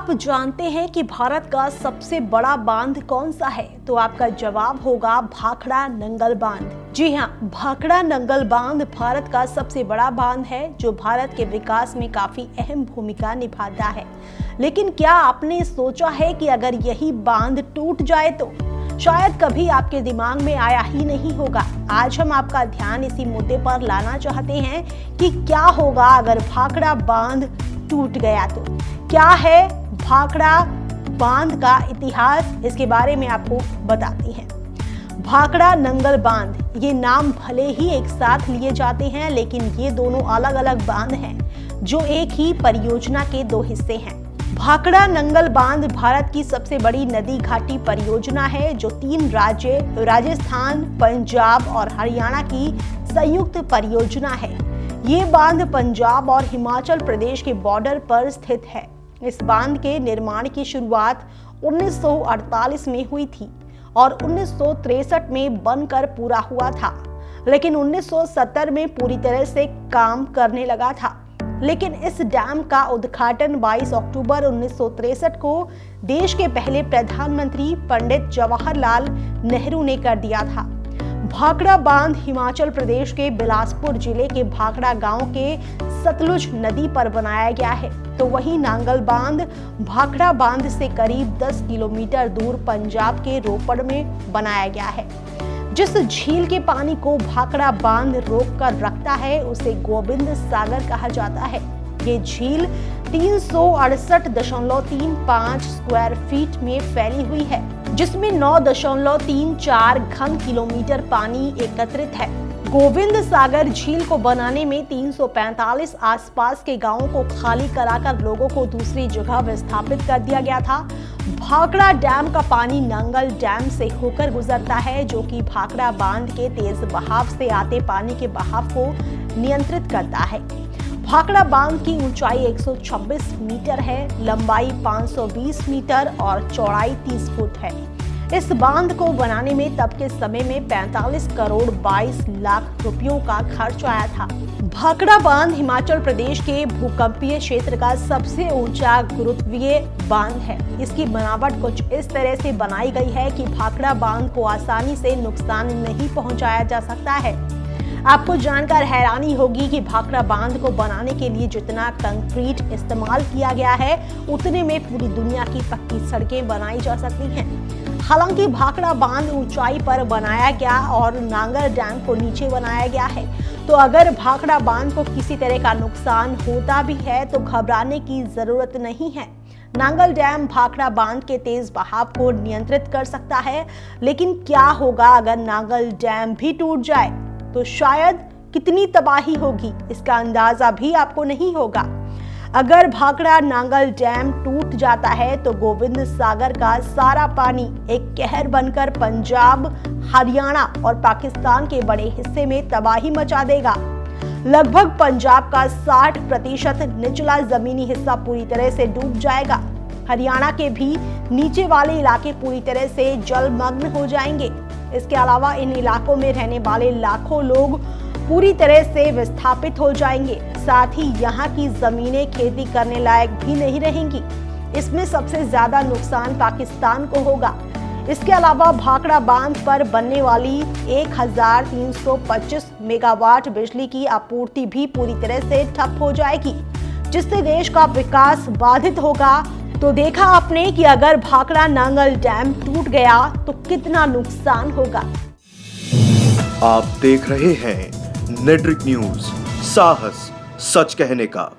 आप जानते हैं कि भारत का सबसे बड़ा बांध कौन सा है? तो आपका जवाब होगा भाखड़ा नंगल बांध। जी हाँ, भाखड़ा नंगल बांध भारत का सबसे बड़ा बांध है जो भारत के विकास में काफी अहम भूमिका निभाता है। लेकिन क्या आपने सोचा है कि अगर यही बांध टूट जाए तो? शायद कभी आपके दिमाग में आया ही नहीं होगा। आज हम आपका ध्यान इसी मुद्दे पर लाना चाहते हैं कि क्या होगा अगर भाखड़ा बांध टूट गया तो। क्या है भाखड़ा बांध का इतिहास, इसके बारे में आपको बताते हैं। भाखड़ा नंगल बांध, ये नाम भले ही एक साथ लिए जाते हैं लेकिन ये दोनों अलग अलग बांध हैं जो एक ही परियोजना के दो हिस्से हैं। भाखड़ा नंगल बांध भारत की सबसे बड़ी नदी घाटी परियोजना है जो 3 राज्य राजस्थान, पंजाब और हरियाणा की संयुक्त परियोजना है। ये बांध पंजाब और हिमाचल प्रदेश के बॉर्डर पर स्थित है। इस बांध के निर्माण की शुरुआत 1948 में हुई थी और 1963 में बनकर पूरा हुआ था, लेकिन 1970 में पूरी तरह से काम करने लगा था। लेकिन इस डैम का उद्घाटन 22 अक्टूबर 1963 को देश के पहले प्रधानमंत्री पंडित जवाहरलाल नेहरू ने कर दिया था। भाखड़ा बांध हिमाचल प्रदेश के बिलासपुर जिले के भाखड़ा गांव के सतलुज नदी पर बनाया गया है, तो वहीं नांगल बांध भाखड़ा बांध से करीब 10 किलोमीटर दूर पंजाब के रोपड़ में बनाया गया है। जिस झील के पानी को भाखड़ा बांध रोक कर रखता है उसे गोविंद सागर कहा जाता है। ये झील 368.35 स्क्वायर फीट में फैली हुई है, जिसमें 9.34 घन किलोमीटर पानी एकत्रित है। गोविंद सागर झील को बनाने में 345 आसपास के गांवों को खाली कराकर लोगों को दूसरी जगह विस्थापित कर दिया गया था। भाखड़ा डैम का पानी नांगल डैम से होकर गुजरता है जो कि भाखड़ा बांध के तेज बहाव से आते पानी के बहाव को नियंत्रित करता है। भाखड़ा बांध की ऊंचाई 126 मीटर है, लंबाई 520 मीटर और चौड़ाई 30 फुट है। इस बांध को बनाने में तब के समय में 45 करोड़ 22 लाख रुपयों का खर्च आया था। भाखड़ा बांध हिमाचल प्रदेश के भूकंपीय क्षेत्र का सबसे ऊंचा गुरुत्वीय बांध है। इसकी बनावट कुछ इस तरह से बनाई गई है कि भाखड़ा बांध को आसानी से नुकसान नहीं पहुंचाया जा सकता है। आपको जानकर हैरानी होगी कि भाखड़ा बांध को बनाने के लिए जितना कंक्रीट इस्तेमाल किया गया है उतने में पूरी दुनिया की पक्की सड़कें बनाई जा सकती हैं। हालांकि भाखड़ा बांध ऊंचाई पर बनाया गया और नांगल डैम को नीचे बनाया गया है, तो अगर भाखड़ा बांध को किसी तरह का नुकसान होता भी है तो घबराने की जरूरत नहीं है। नांगल डैम भाखड़ा बांध के तेज बहाव को नियंत्रित कर सकता है, लेकिन क्या होगा अगर नांगल डैम भी टूट जाए तो शायद कितनी तबाही होगी इसका अंदाजा भी आपको नहीं होगा। अगर भाखड़ा नांगल डैम टूट जाता है तो गोविंद सागर का सारा पानी एक कहर बनकर पंजाब, हरियाणा और पाकिस्तान के बड़े हिस्से में तबाही मचा देगा। लगभग पंजाब का 60% निचला जमीनी हिस्सा पूरी तरह से डूब जाएगा। हरियाणा के भी नीचे वाले इलाके पूरी तरह से जलमग्न हो जाएंगे। इसके अलावा इन इलाकों में रहने वाले लाखों लोग पूरी तरह से विस्थापित हो जाएंगे। साथ ही यहाँ की जमीनें खेती करने लायक भी नहीं रहेंगी। इसमें सबसे ज्यादा नुकसान पाकिस्तान को होगा। इसके अलावा भाखड़ा बांध पर बनने वाली 1325 मेगावाट बिजली की आपूर्ति भी पूरी तरह से ठप हो जाएगी, जिससे देश का विकास बाधित होगा। तो देखा आपने कि अगर भाखड़ा नांगल डैम टूट गया तो कितना नुकसान होगा। आप देख रहे हैं नेट्रिक न्यूज, साहस सच कहने का।